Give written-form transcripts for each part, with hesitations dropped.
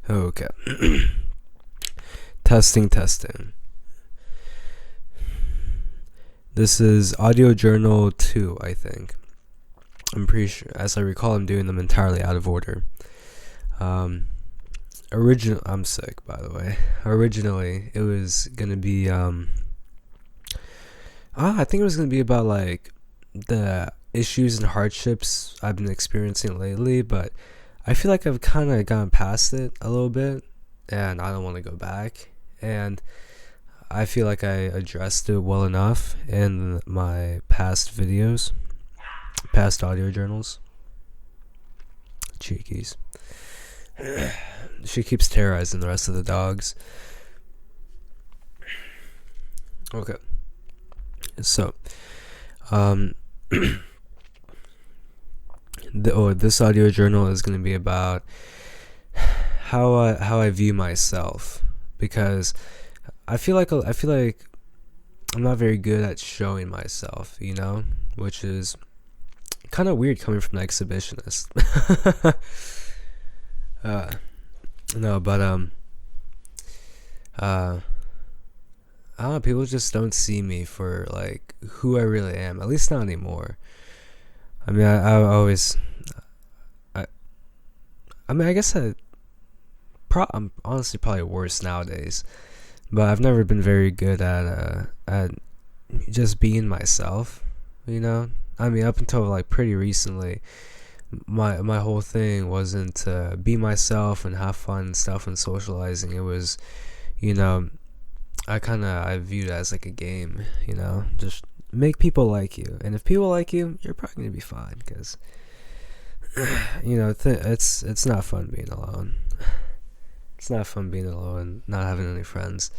Okay. Testing. This is Audio Journal 2, I think. I'm pretty sure, as I recall, I'm doing them entirely out of order. I'm sick, by the way. Originally, it was gonna be, I think it was gonna be about, like, the issues and hardships I've been experiencing lately, but I feel like I've kind of gone past it a little bit, and I don't want to go back. And I feel like I addressed it well enough in my past videos, past audio journals. Cheekies. She keeps terrorizing the rest of the dogs. Okay. So, this audio journal is going to be about how I view myself, because I feel like I'm not very good at showing myself, which is kind of weird coming from an exhibitionist. No, but I don't know. People just don't see me for like who I really am. At least not anymore. I mean, I always, I guess I'm honestly probably worse nowadays, but I've never been very good at just being myself. I mean, up until like pretty recently, my whole thing wasn't to be myself and have fun and stuff and socializing. It was, I viewed it as like a game. Just make people like you, and if people like you, you're probably gonna be fine, because it's not fun being alone. It's not fun being alone, not having any friends,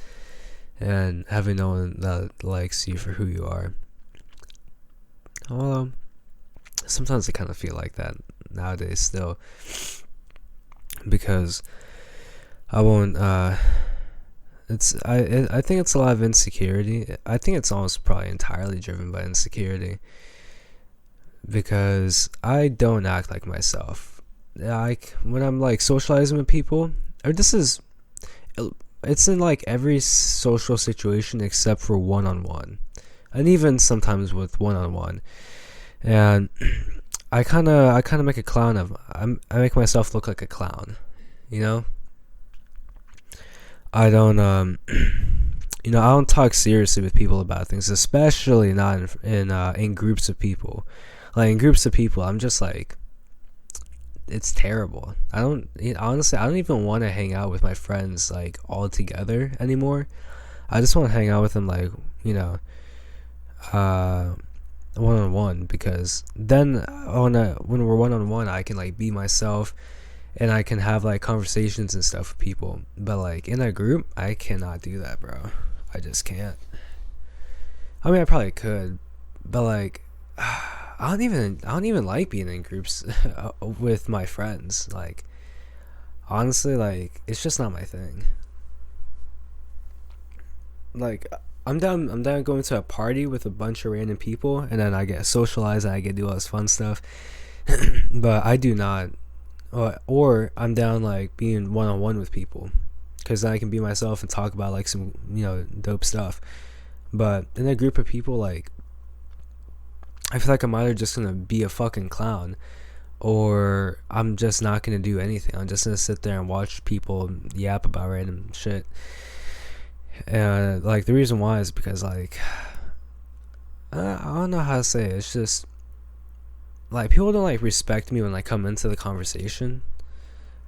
and having no one that likes you for who you are. Although sometimes I kind of feel like that nowadays still, because I won't. I think it's a lot of insecurity. I think it's almost probably entirely driven by insecurity, because I don't act like myself. Like when I'm like socializing with people, it's in like every social situation except for one-on-one, and even sometimes with one-on-one, and I kind of make a clown of. I make myself look like a clown, I don't I don't talk seriously with people about things, especially not in groups of people. Like in groups of people, I'm just like, it's terrible. Honestly, I don't even want to hang out with my friends like all together anymore. I just want to hang out with them like, one on one, because then when we're one on one, I can like be myself, and I can have like conversations and stuff with people. But like in a group, I cannot do that, bro. I just can't. I mean, I probably could, but like I don't even like being in groups with my friends. Like honestly, like it's just not my thing. Like I'm down going to a party with a bunch of random people, and then I get socialized and I get to do all this fun stuff. But I do not, or I'm down like being one on one with people, because then I can be myself and talk about like some dope stuff. But in a group of people, like I feel like I'm either just gonna be a fucking clown, or I'm just not gonna do anything. I'm just gonna sit there and watch people yap about random shit. And like the reason why is because like I don't know how to say it. It's just like people don't like respect me when I come into the conversation,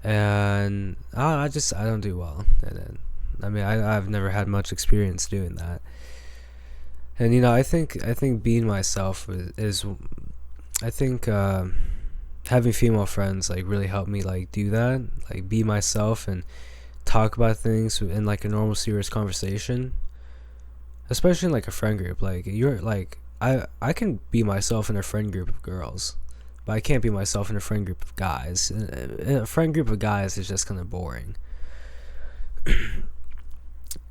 and I don't do well. And then I mean I've never had much experience doing that. And I think being myself is I think having female friends like really helped me like do that, like be myself and talk about things in like a normal serious conversation, especially in like a friend group. Like you're like I can be myself in a friend group of girls, but I can't be myself in a friend group of guys. In a friend group of guys is just kind of boring.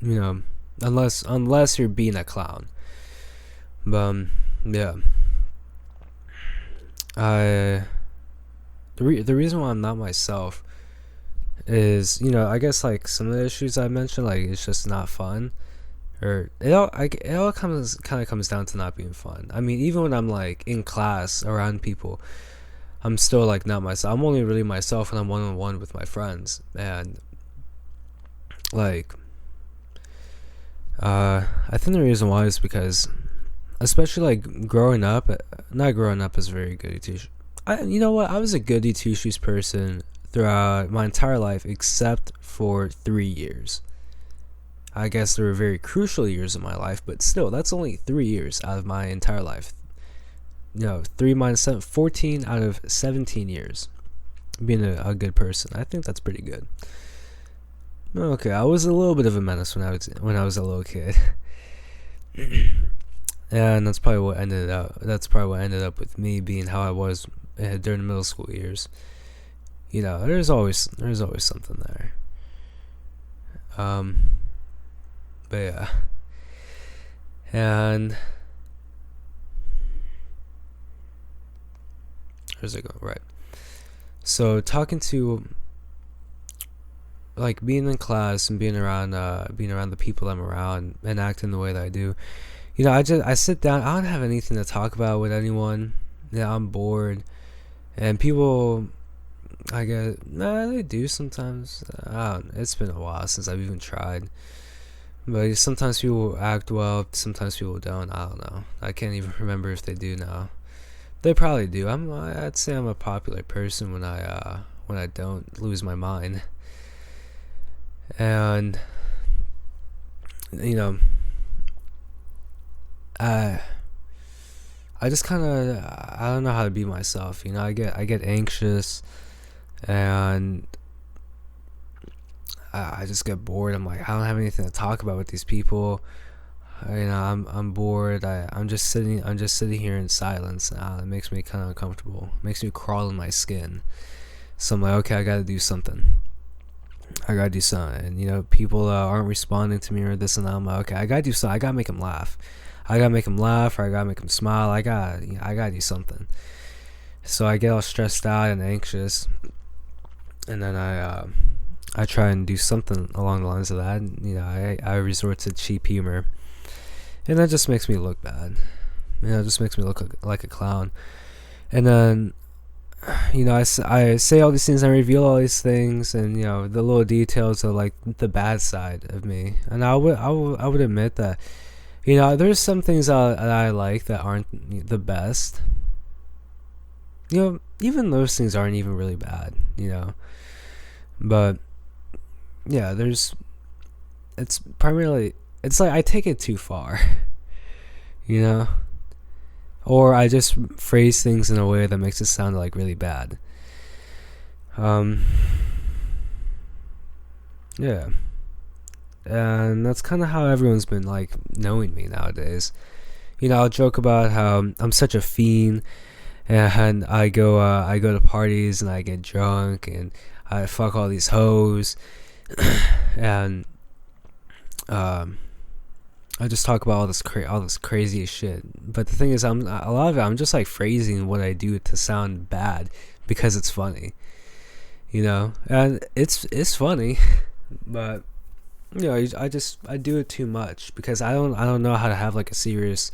Unless you're being a clown. But yeah, the reason why I'm not myself is, I guess like some of the issues I mentioned, like it's just not fun, or it all kind of comes down to not being fun. I mean, even when I'm like in class around people, I'm still like not myself. I'm only really myself when I'm one on one with my friends, and like I think the reason why is because, especially like growing up, not growing up as a very goody two. You know what? I was a goody two shoes person throughout my entire life, except for 3 years. I guess there were very crucial years of my life, but still, that's only 3 years out of my entire life. 3 minus 7, 14 out of 17 years being a good person. I think that's pretty good. Okay, I was a little bit of a menace when I was a little kid. And that's probably what ended up with me being how I was during the middle school years. There's always something there. But yeah. And where's it going? Right. So talking to, like, being in class and being around the people I'm around and acting the way that I do. I sit down. I don't have anything to talk about with anyone. I'm bored, and people, I guess, they do sometimes. I don't know. It's been a while since I've even tried. But sometimes people act well, sometimes people don't. I don't know. I can't even remember if they do now. They probably do. I'd say I'm a popular person when I don't lose my mind. And I just kind of, I don't know how to be myself. I get anxious, and I just get bored. I'm like, I don't have anything to talk about with these people. I'm bored. I'm just sitting here in silence. It makes me kind of uncomfortable. It makes me crawl in my skin. So I'm like, okay, I gotta do something. And people aren't responding to me or this and that. I'm like, okay, I gotta do something. I gotta make them laugh. Or I gotta make them smile. I gotta do something. So I get all stressed out and anxious, and then I try and do something along the lines of that. I resort to cheap humor, and that just makes me look bad. It just makes me look like a clown. And then, I say all these things, I reveal all these things, and the little details of like the bad side of me. And I would admit that, there's some things that I like that aren't the best. Even those things aren't even really bad. But yeah, it's like I take it too far. Or I just phrase things in a way that makes it sound like really bad. Yeah. And that's kind of how everyone's been like knowing me nowadays. I'll joke about how I'm such a fiend, and I go to parties and I get drunk and I fuck all these hoes, and I just talk about all this crazy shit. But the thing is, a lot of it, I'm just like phrasing what I do to sound bad because it's funny, and it's funny, but I do it too much because I don't know how to have like a serious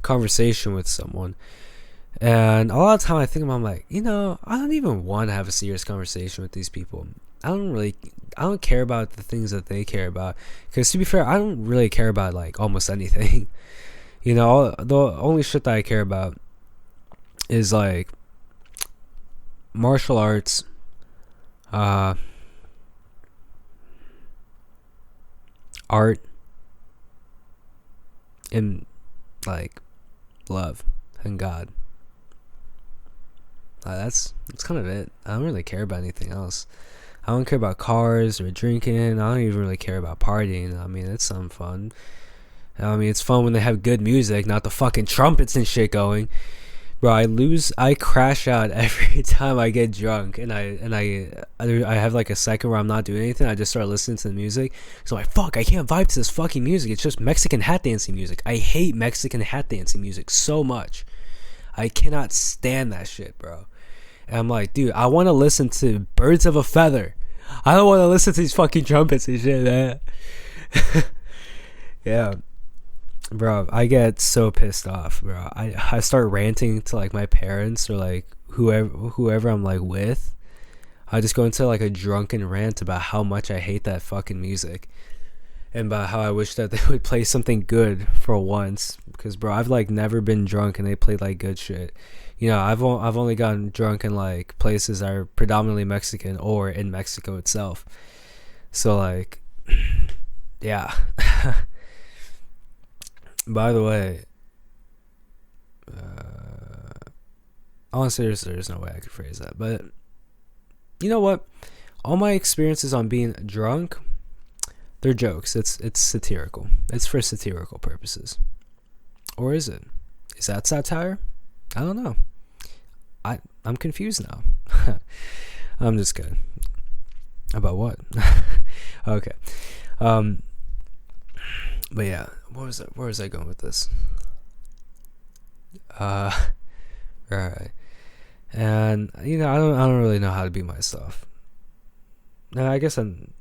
conversation with someone. And a lot of time I think about, I'm like, I don't even want to have a serious conversation with these people. I don't care about the things that they care about, because to be fair, I don't really care about like almost anything. The only shit that I care about is like martial arts, art, and like love and God. That's kind of it. I don't really care about anything else. I don't care about cars or drinking. I don't even really care about partying. I mean, it's some fun. It's fun when they have good music, not the fucking trumpets and shit going. Bro, I crash out every time I get drunk, and I have like a second where I'm not doing anything. I just start listening to the music. So I'm like, fuck, I can't vibe to this fucking music. It's just Mexican hat dancing music. I hate Mexican hat dancing music so much. I cannot stand that shit, bro. And I'm like, dude, I want to listen to Birds of a Feather. I don't want to listen to these fucking trumpets and shit, man. Yeah, bro, I get so pissed off, bro. I start ranting to like my parents or like whoever I'm like with. I just go into like a drunken rant about how much I hate that fucking music and about how I wish that they would play something good for once. Because bro, I've like never been drunk and they played like good shit. You know, I've only gotten drunk in like places that are predominantly Mexican or in Mexico itself. So like, yeah. By the way, honestly, there's no way I could phrase that, but you know what? All my experiences on being drunk, they're jokes. It's satirical. It's for satirical purposes. Or is it? Is that satire? I don't know. I'm confused now. I'm just kidding. About what? Okay. But yeah, where was I going with this? Right. And you know, I don't really know how to be myself. And I guess I'm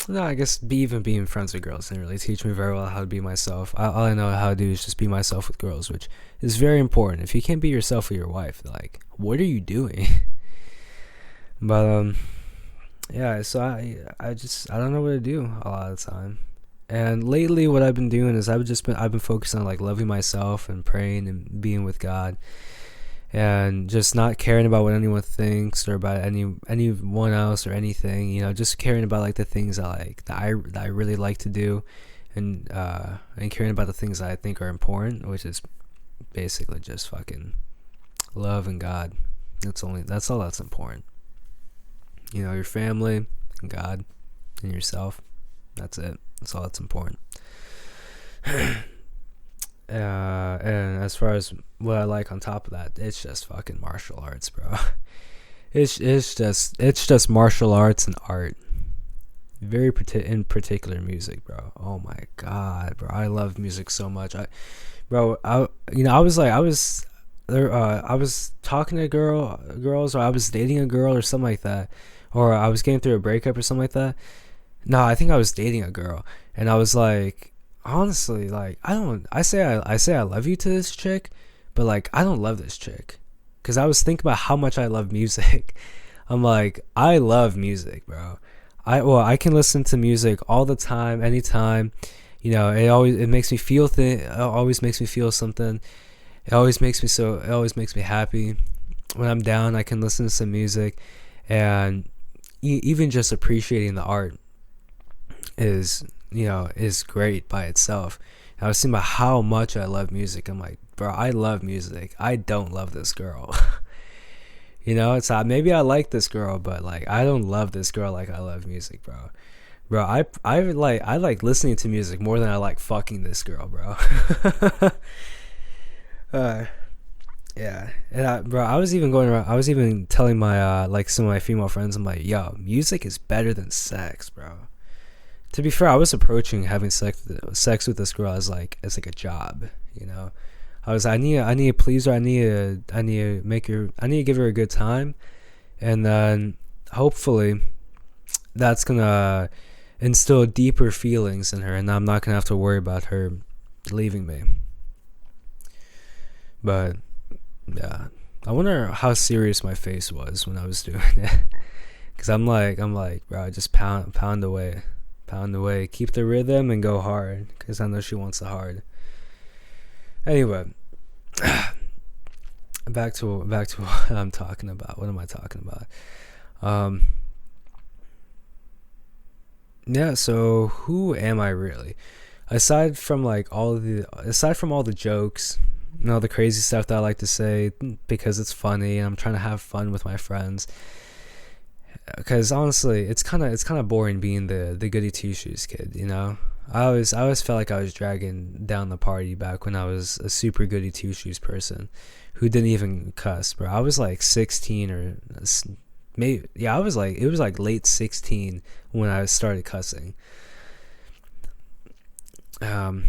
no, I guess even being friends with girls didn't really teach me very well how to be myself. All I know how to do is just be myself with girls, which is very important. If you can't be yourself with your wife, like, what are you doing? But yeah. So I don't know what to do a lot of the time. And lately, what I've been doing is I've been focusing on like loving myself and praying and being with God, and just not caring about what anyone thinks or about anyone else or anything. You know, just caring about like the things that I really like to do, and caring about the things that I think are important, which is basically just fucking love and God. That's all that's important. You know, your family and God and yourself. That's it. That's all that's important. And as far as what I like on top of that, it's just fucking martial arts, bro. It's just martial arts and art. Very in particular music, bro. Oh my god, bro. I love music so much. I was talking to girls, or I was dating a girl or something like that, or I was getting through a breakup or something like that. No, I think I was dating a girl, and I was like, honestly, like, I say I love you to this chick, but like, I don't love this chick, because I was thinking about how much I love music. I'm like, I love music, bro. I can listen to music all the time, anytime. You know, it makes me feel it always makes me feel something. It always makes me happy. When I'm down, I can listen to some music, and even just appreciating the art is great by itself. And I was thinking about how much I love music. I'm like, bro, I love music. I don't love this girl. You know, it's maybe I like this girl, but like, I don't love this girl like I love music, bro. Bro, I like listening to music more than I like fucking this girl, bro. Yeah, and I was even going around. I was even telling my like some of my female friends. I'm like, yo, music is better than sex, bro. To be fair, I was approaching having sex with this girl as like a job, you know. I need to please her. I need to give her a good time, and then hopefully that's gonna instill deeper feelings in her, and I'm not gonna have to worry about her leaving me. But yeah, I wonder how serious my face was when I was doing it, because I'm like, bro, just pound away. Keep the rhythm and go hard, because I know she wants the hard. Anyway, back to what I'm talking about. What am I talking about? Yeah. So who am I really? Aside from all the jokes, you know, the crazy stuff that I like to say because it's funny and I'm trying to have fun with my friends. Because honestly, it's kind of boring being the goody two shoes kid, you know. I always felt like I was dragging down the party back when I was a super goody two shoes person who didn't even cuss, bro. I was like 16 or maybe, yeah, it was like late 16 when I started cussing. Well,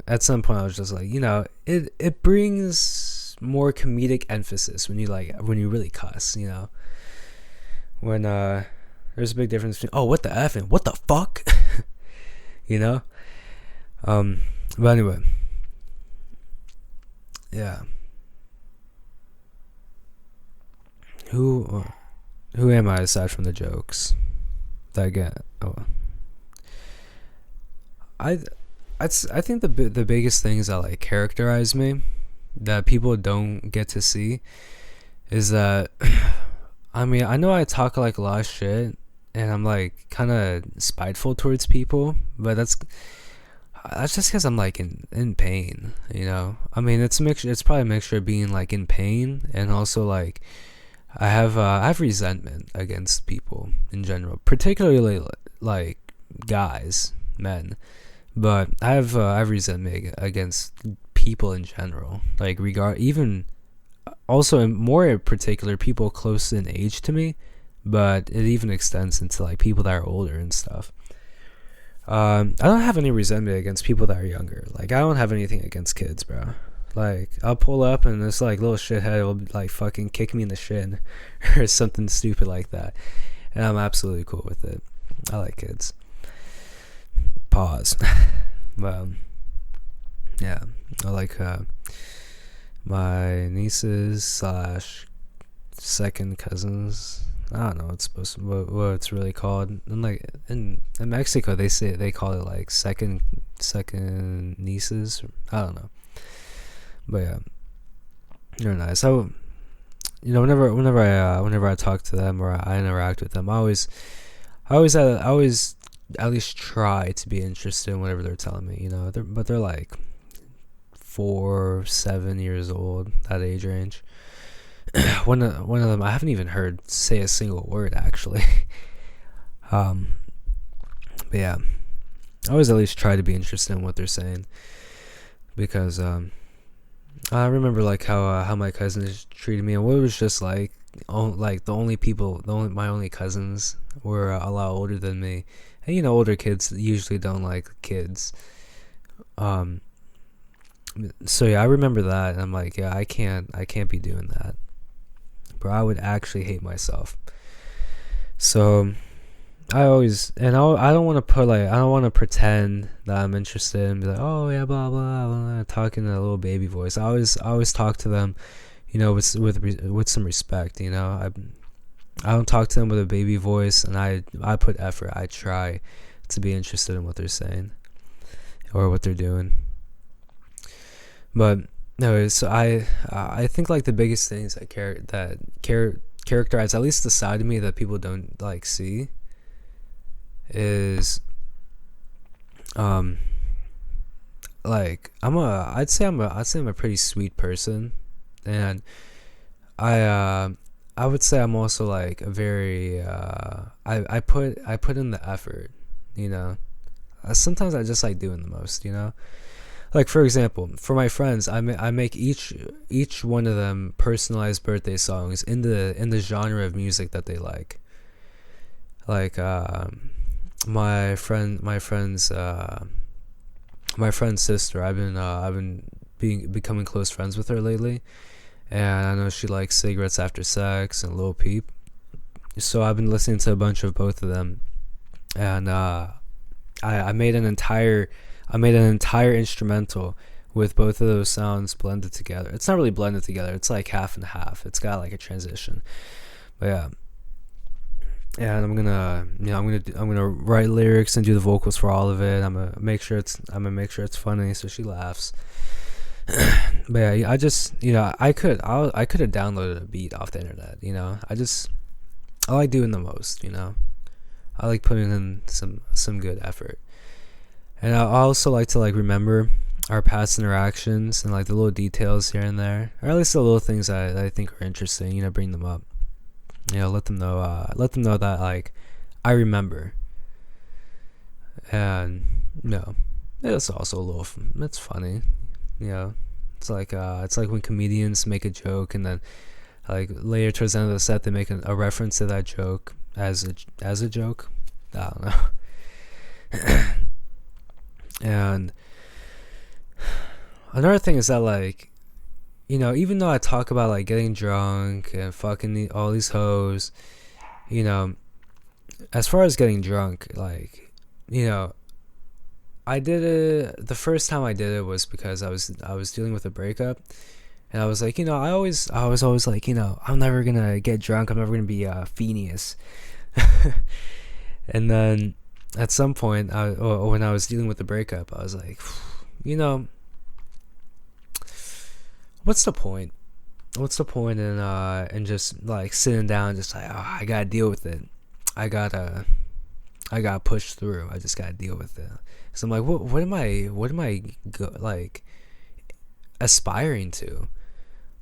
at some point I was just like, you know, it brings more comedic emphasis when you really cuss, you know. When there's a big difference between, oh, what the F and what the fuck. You know. But anyway, yeah. Who am I aside from the jokes that I get? Oh, I I think the biggest things that like characterize me that people don't get to see is that I mean, I know I talk like a lot of shit and I'm like kind of spiteful towards people, but that's just because I'm like in pain, you know. I mean, it's a mixture. It's probably a mixture of being like in pain and also like I have resentment against people in general, particularly like guys, men. But I have resentment against people in general, like regard even also in more in particular people close in age to me, but it even extends into like people that are older and stuff. I don't have any resentment against people that are younger. Like I don't have anything against kids, bro. Like I'll pull up and this like little shithead will like fucking kick me in the shin or something stupid like that, and I'm absolutely cool with it. I like kids. Pause. But yeah, I like my nieces slash second cousins. I don't know what it's really called. And like in Mexico, they call it like second nieces. I don't know, but yeah, they're nice. So you know, whenever I talk to them or I interact with them, I always at least try to be interested in whatever they're telling me. You know, they're like 4-7 years old, that age range. one of them I haven't even heard say a single word actually. But yeah, I always at least try to be interested in what they're saying because I remember like how my cousins treated me and what it was just like my only cousins were a lot older than me, and you know older kids usually don't like kids. So yeah, I remember that and I'm like, yeah, I can't be doing that, bro. I would actually hate myself. So I don't want to pretend that I'm interested and be like, oh yeah, blah blah blah, talking in a little baby voice. I always talk to them, you know, with some respect. You know, I don't talk to them with a baby voice, and I put effort. I try to be interested in what they're saying or what they're doing. But no, so I think like the biggest things that characterize at least the side of me that people don't like see is like I'd say I'm a pretty sweet person, and I would say I'm also like a very I put in the effort, you know. Sometimes I just like doing the most, you know. Like for example, for my friends, I make each one of them personalized birthday songs in the genre of music that they like. Like my friend's sister. I've been becoming close friends with her lately, and I know she likes Cigarettes After Sex and Lil Peep. So I've been listening to a bunch of both of them, and I made an entire instrumental with both of those sounds blended together. It's not really blended together. It's like half and half. It's got like a transition. But yeah. And I'm gonna write lyrics and do the vocals for all of it. I'm gonna make sure it's funny so she laughs. But yeah, I just, you know, I could have downloaded a beat off the internet, you know. I like doing the most, you know. I like putting in some good effort. And I also like to like remember our past interactions and like the little details here and there, or at least the little things that I think are interesting. You know, bring them up. You know, let them know that like I remember. And you know, it's also a little. It's funny. You know, it's like when comedians make a joke and then like later towards the end of the set they make a reference to that joke as a joke. I don't know. And another thing is that like even though I talk about like getting drunk and fucking all these hoes, you know, as far as getting drunk, like, you know, I did it. The first time I did it was because I was dealing with a breakup, and I was like, I was always like, I'm never gonna get drunk. I'm never gonna be Phineas. And then at some point, or when I was dealing with the breakup, I was like, you know, what's the point? What's the point in just like sitting down, just like, oh, I gotta deal with it. I gotta I gotta push through. I just gotta deal with it. So I'm like, like aspiring to?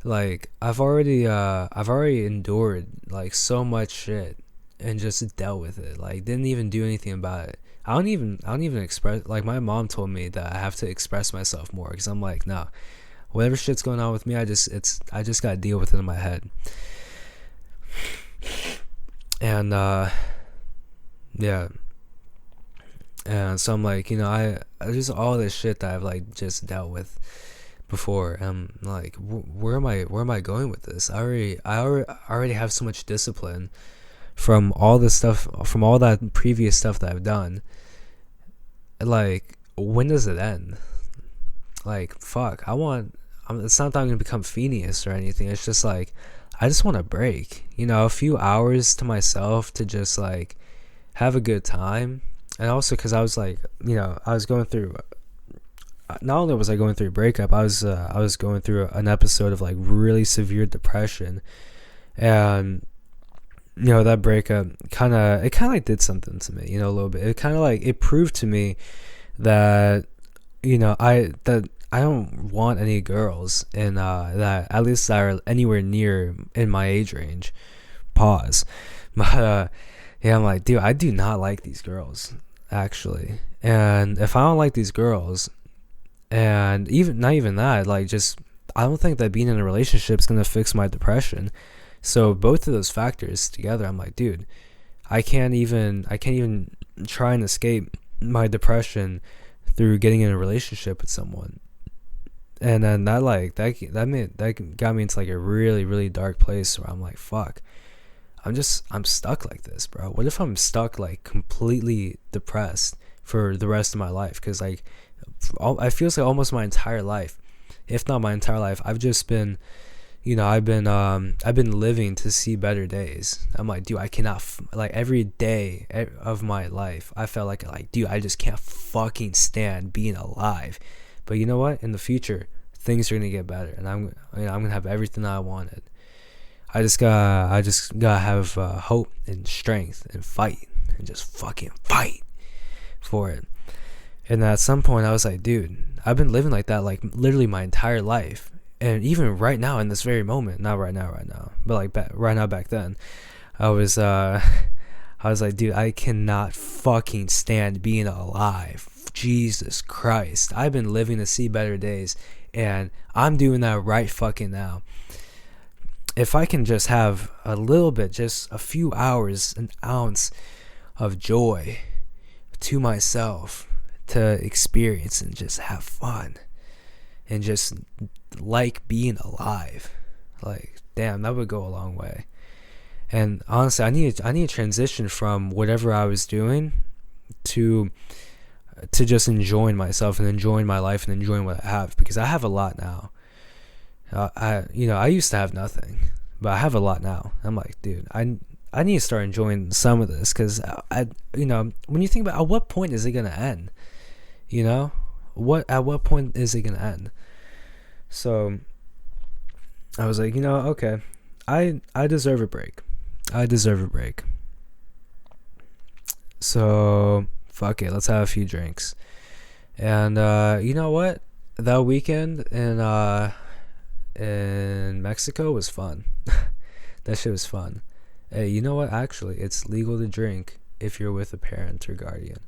Like I've already endured like so much shit and just dealt with it. Like didn't even do anything about it. I don't even express. Like my mom told me that I have to express myself more because I'm like, no, whatever shit's going on with me, I just gotta deal with it in my head. And yeah. And so I'm like, I just all this shit that I've like just dealt with before. I'm like, where am I going with this? I already have so much discipline from all this stuff, from all that previous stuff that I've done. Like, when does it end? Like, fuck, it's not that I'm gonna become Phineas or anything. It's just like, I just want a break. A few hours to myself to just like have a good time. And also because I was like, I was going through. Not only was I going through a breakup, I was going through an episode of like really severe depression, and that breakup kind of like did something to me, a little bit. It kind of like it proved to me that I don't want any girls in that at least that are anywhere near in my age range. Pause. But yeah, I'm like, dude, I do not like these girls actually, and if I don't like these girls, and even not even that, like just I don't think that being in a relationship is gonna fix my depression. So both of those factors together, I'm like, dude, I can't even try and escape my depression through getting in a relationship with someone. And then that got me into like a really, really dark place where I'm like, fuck, I'm stuck like this, bro. What if I'm stuck like completely depressed for the rest of my life? Because like I feels like almost my entire life, if not my entire life, I've just been, I've been living to see better days. I'm like, dude, I cannot like every day of my life, I felt like, dude, I just can't fucking stand being alive. But you know what? In the future, things are gonna get better, and I'm gonna have everything I wanted. I just gotta have hope and strength and fight and just fucking fight for it. And at some point, I was like, dude, I've been living like that like literally my entire life, and even right now in this very moment, not right now, but like back then, I was like, dude, I cannot fucking stand being alive. Jesus Christ, I've been living to see better days, and I'm doing that right fucking now. If I can just have a little bit, just a few hours, an ounce of joy to myself to experience and just have fun and just like being alive, like damn, that would go a long way. And honestly, I need to transition from whatever I was doing to just enjoying myself and enjoying my life and enjoying what I have, because I have a lot now. I used to have nothing, but I have a lot now. I'm like, dude, I need to start enjoying some of this, because when you think about at what point is it gonna end, at what point is it gonna end? So I was like, okay, I deserve a break. So fuck it, let's have a few drinks. And you know what? That weekend in Mexico was fun. That shit was fun. Hey, you know what? Actually, it's legal to drink if you're with a parent or guardian.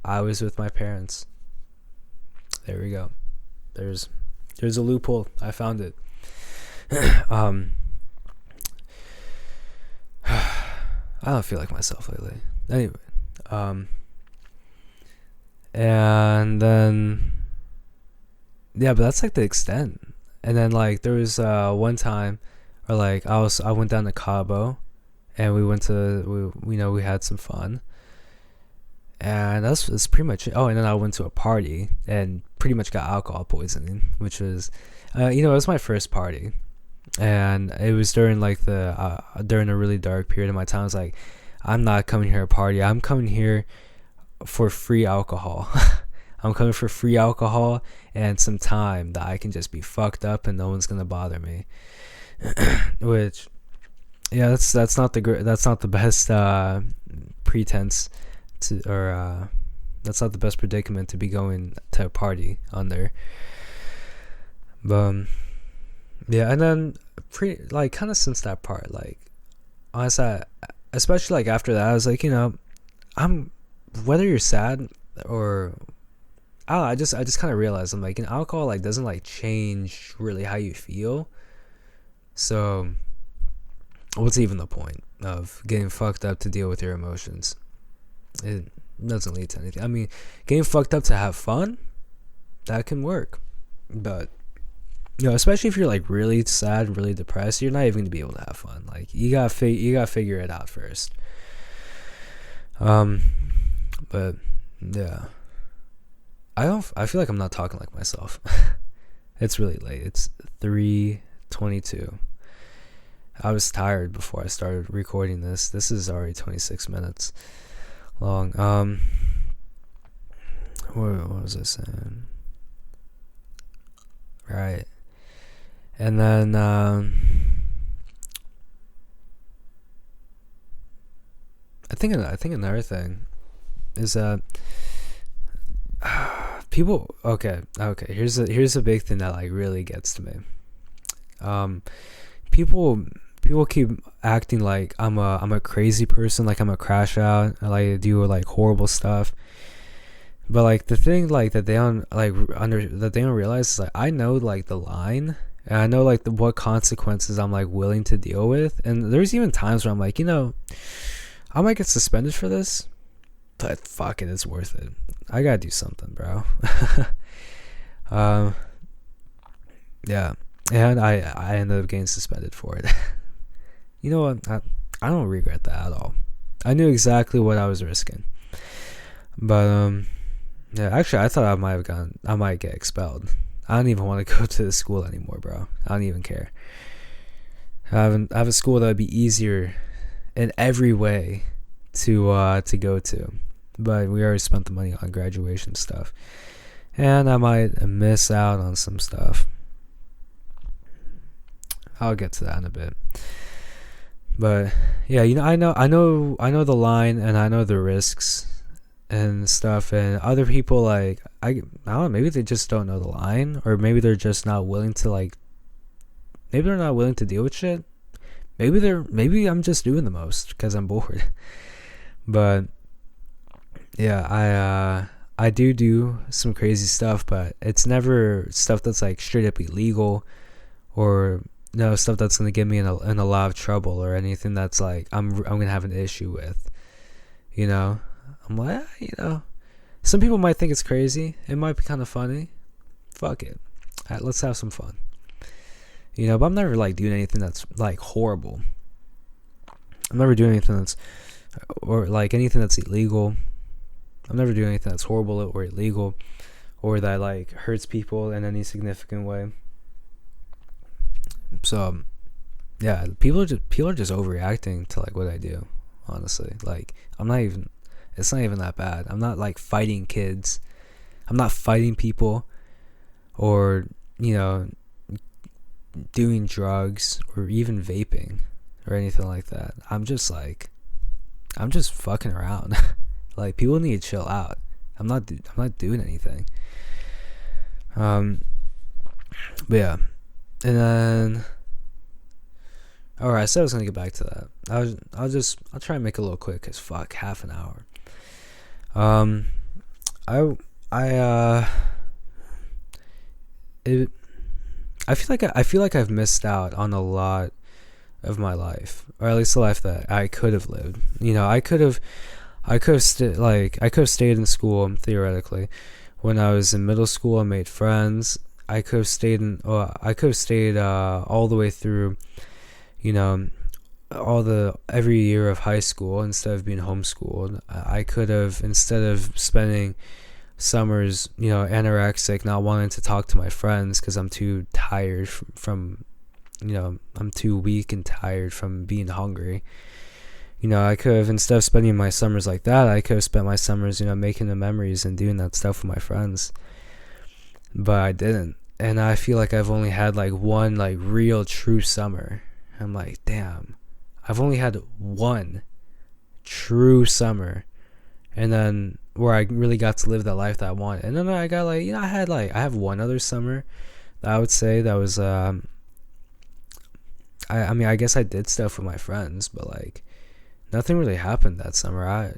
I was with my parents. There we go. There's a loophole. I found it. I don't feel like myself lately. Anyway, and then yeah, but that's like the extent. and then like there was one time, or like I went down to Cabo, and we went to we had some fun, and that's pretty much it. Oh, and then I went to a party and pretty much got alcohol poisoning, which was, it was my first party, and it was during like during a really dark period of my time. I was like, I'm not coming here to party. I'm coming here for free alcohol. I'm coming for free alcohol and some time that I can just be fucked up and no one's gonna bother me. Which, yeah, that's not the best pretense to, or that's not the best predicament to be going to a party under. But yeah, and then like kind of since that part, like honestly, especially like after that, I was like, I'm, whether you're sad or I just kind of realized I'm like, alcohol like doesn't like change really how you feel. So what's even the point of getting fucked up to deal with your emotions? It doesn't lead to anything. I mean, getting fucked up to have fun, that can work, but especially if you're like really sad, really depressed, you're not even gonna be able to have fun. Like you gotta figure it out first. But yeah, I feel like I'm not talking like myself. It's really late. It's 3:22. I was tired before I started recording this. This is already 26 minutes long. What was I saying? Right. And then I think another thing is that people. Okay. Here's a big thing that like really gets to me. People keep acting like I'm a crazy person, like I'm a crash out, I like do like horrible stuff. But like the thing like that they don't realize is like I know like the line, and I know like what consequences I'm like willing to deal with. And there's even times where I'm like, I might get suspended for this, but fuck it, it's worth it. I gotta do something, bro. Yeah, and I ended up getting suspended for it. You know what? I don't regret that at all. I knew exactly what I was risking. But yeah, actually I thought I might get expelled. I don't even want to go to the school anymore, bro. I don't even care. I have a school that would be easier in every way to go to. But we already spent the money on graduation stuff. And I might miss out on some stuff. I'll get to that in a bit. But yeah, I know the line, and I know the risks and stuff, and other people like I don't know, maybe they just don't know the line, or maybe they're just not willing to maybe they're not willing to deal with shit. Maybe I'm just doing the most because I'm bored. But yeah, I do some crazy stuff, but it's never stuff that's like straight up illegal, or stuff that's gonna get me in a lot of trouble, or anything that's like I'm gonna have an issue with. I'm like, some people might think it's crazy. It might be kind of funny. Fuck it. All right, let's have some fun. But I'm never like doing anything that's like horrible. I'm never doing anything that's, or like anything that's illegal. I'm never doing anything that's horrible or illegal, or that like hurts people in any significant way. So yeah, people are just overreacting to like what I do. Honestly, like it's not even that bad. I'm not like fighting kids. I'm not fighting people, or doing drugs, or even vaping, or anything like that. I'm just fucking around. Like, people need to chill out. I'm not doing anything. But yeah, and then, alright, I said I was gonna get back to that. I'll try and make it a little quick, cause fuck, half an hour. I feel like I've missed out on a lot of my life, or at least the life that I could have lived. I could have stayed in school theoretically. When I was in middle school, I made friends. I could have stayed all the way through, you know, all the every year of high school instead of being homeschooled. I could have, instead of spending summers, anorexic, not wanting to talk to my friends because I'm too tired from I'm too weak and tired from being hungry. I could have, instead of spending my summers like that, I could have spent my summers, making the memories and doing that stuff with my friends. But I didn't. And I feel like I've only had like one like real true summer. I'm like, damn, I've only had one true summer. And then where I really got to live that life that I wanted. And then I got like, I have one other summer that I would say that was, I mean, I guess I did stuff with my friends, but like, nothing really happened that summer. I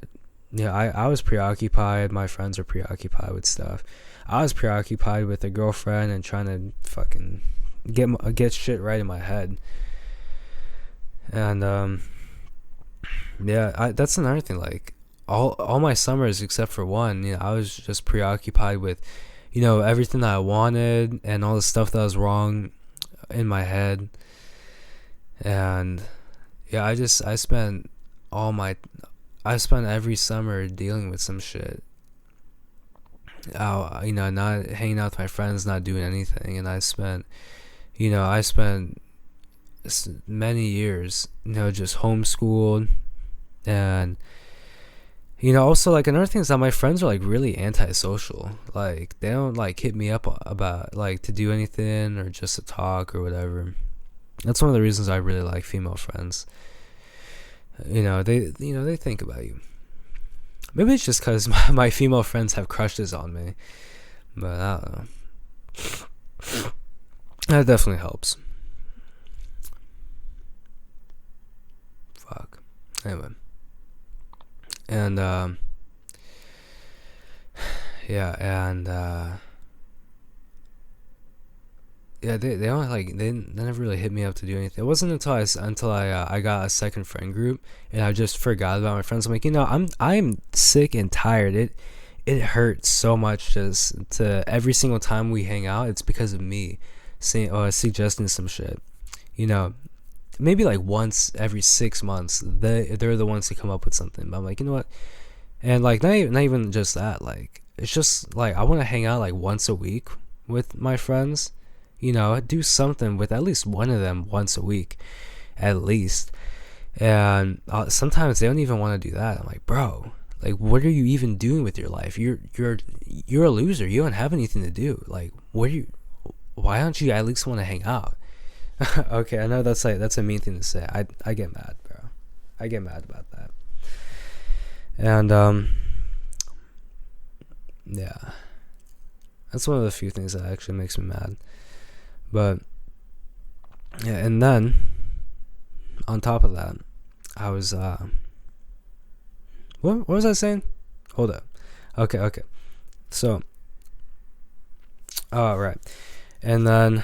was preoccupied. My friends were preoccupied with stuff. I was preoccupied with a girlfriend and trying to fucking get shit right in my head. And that's another thing. Like all my summers except for one, I was just preoccupied with, everything that I wanted and all the stuff that was wrong in my head. And yeah, I spent every summer dealing with some shit. Not hanging out with my friends, not doing anything. And I spent many years, just homeschooled. And, also like another thing is that my friends are like really antisocial. Like they don't like hit me up about like to do anything or just to talk or whatever. That's one of the reasons I really like female friends. They think about you. Maybe it's just because my female friends have crushes on me, but I don't know. That definitely helps. Fuck. Anyway, and they don't like they never really hit me up to do anything. It wasn't until I got a second friend group and I just forgot about my friends. I'm like, I'm sick and tired. It hurts so much just to every single time we hang out. It's because of me saying suggesting some shit. Maybe like once every 6 months they're the ones to come up with something. But I'm like, you know what? And like not even just that. Like it's just like I want to hang out like once a week with my friends. Do something with at least one of them once a week, at least. And sometimes they don't even want to do that. I'm like, bro, like, what are you even doing with your life? You're a loser. You don't have anything to do. Like, why don't you at least want to hang out? Okay, I know that's a mean thing to say. I get mad, bro. I get mad about that. And yeah, that's one of the few things that actually makes me mad. But yeah, and then on top of that, I was what was I saying? Hold up. Okay. So right. And then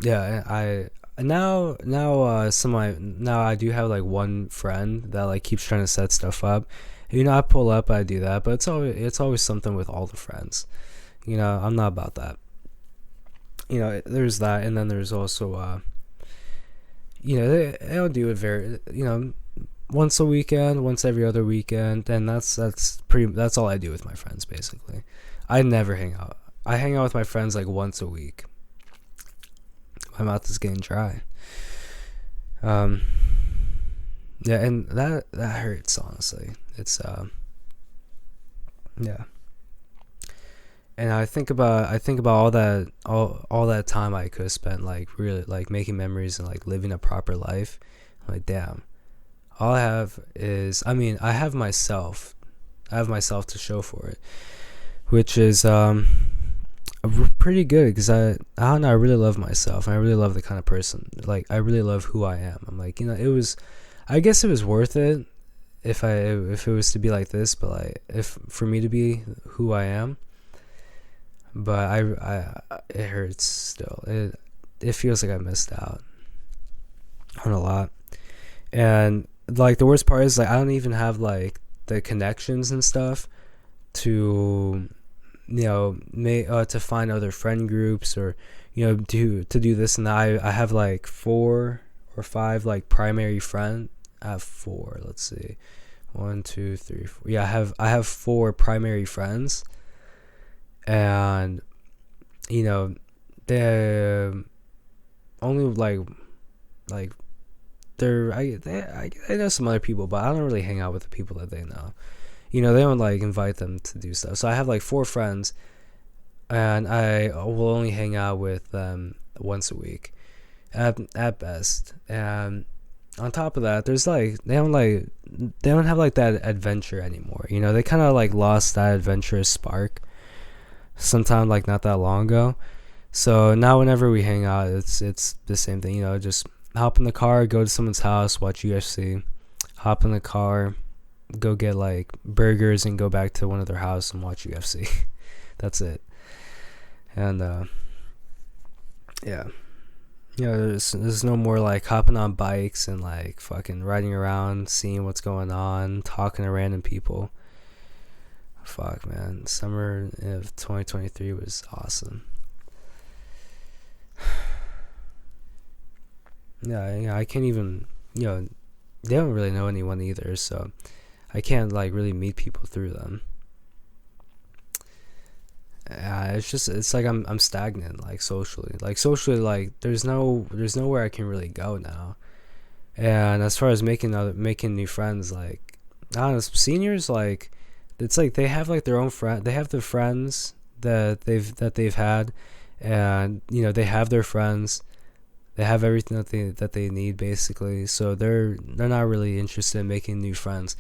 yeah, I now I do have like one friend that like keeps trying to set stuff up. I pull up, I do that, but it's always something with all the friends. I'm not about that. There's that, and then there's also they'll do it very once a weekend, once every other weekend, and that's all I do with my friends basically. I never hang out. I hang out with my friends like once a week. My mouth is getting dry. Yeah, and that hurts, honestly. It's yeah. And I think about all that time I could have spent like really like making memories and like living a proper life. I'm like, damn, all I have is, I mean, I have myself to show for it, which is pretty good because I don't know, I really love myself and I really love the kind of person, like I really love who I am. I'm like, I guess it was worth it if it was to be like this, but like if for me to be who I am. But I it hurts still. It feels like I missed out on a lot. And like the worst part is like I don't even have like the connections and stuff to to find other friend groups, or to do this and that. I have like 4 or 5 like primary friend. I have 4. Let's see, 1, 2, 3, 4. Yeah, I have 4 primary friends, and they only like I know some other people, but I don't really hang out with the people that they know. They don't like invite them to do stuff. So I have like 4 friends, and I will only hang out with them once a week, at best. And on top of that, there's like they don't have like that adventure anymore. They kind of like lost that adventurous spark sometime, like not that long ago. So now whenever we hang out, it's the same thing. Just hop in the car, go to someone's house, watch UFC. Hop in the car, go get like burgers, and go back to one of their house and watch UFC. That's it. And yeah, there's no more like hopping on bikes and like fucking riding around, seeing what's going on, talking to random people. Fuck, man, summer of 2023 was awesome. Yeah, I can't even, they don't really know anyone either, so I can't like really meet people through them. It's like I'm stagnant, like socially, like there's nowhere I can really go now. And as far as making new friends, like I don't know, seniors, like it's like they have like their own friend, they have their friends that they've had, and they have their friends. They have everything that they need, basically. So they're not really interested in making new friends.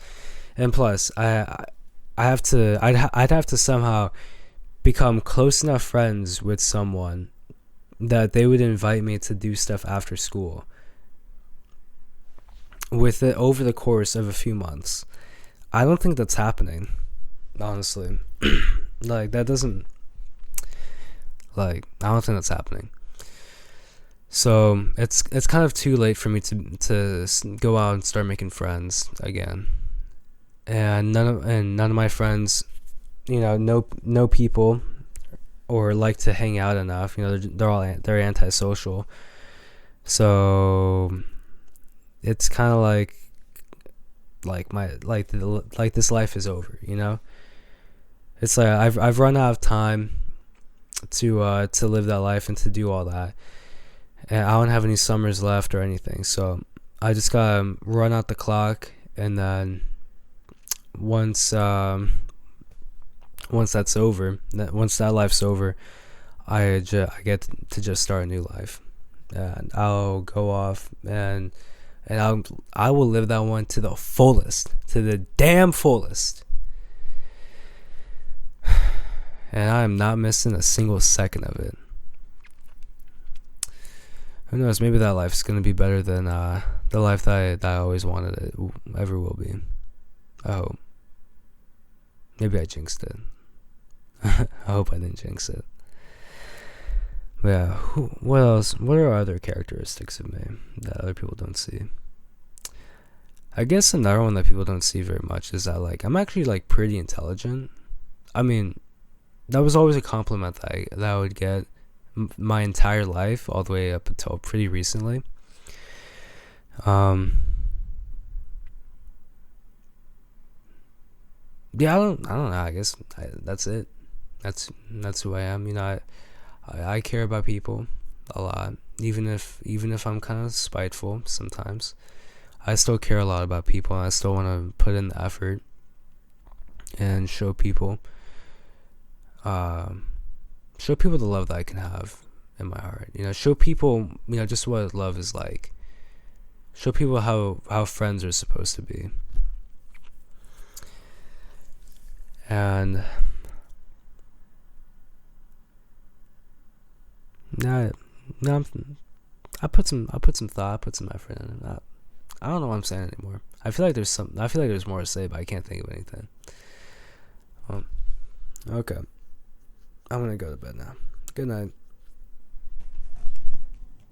And plus, I'd have to somehow become close enough friends with someone that they would invite me to do stuff after school with it over the course of a few months. I don't think that's happening, honestly. Like that doesn't, like, I don't think that's happening. So it's kind of too late for me to go out and start making friends again. And none of my friends, know people or like to hang out enough. They're antisocial. So it's kind of like this life is over. It's like I've run out of time to live that life and to do all that. And I don't have any summers left or anything, so I just gotta run out the clock, and then once that's over, once that life's over, I get to just start a new life, and I'll go off and I will live that one to the fullest, to the damn fullest, and I am not missing a single second of it. Who knows? Maybe that life's gonna be better than the life that I always wanted it ever will be. I hope. Maybe I jinxed it. I hope I didn't jinx it. But yeah. What else? What are other characteristics of me that other people don't see? I guess another one that people don't see very much is that like I'm actually like pretty intelligent. I mean, that was always a compliment that I would get my entire life, all the way up until pretty recently. Yeah, I don't know. I guess that's it. That's who I am. I care about people a lot, even if I'm kind of spiteful sometimes. I still care a lot about people, and I still want to put in the effort and show people the love that I can have in my heart. Show people, just what love is like. Show people how friends are supposed to be. And now I put some thought, I put some effort in it. I don't know what I'm saying anymore. I feel like there's more to say, but I can't think of anything. Okay. I'm gonna go to bed now. Good night.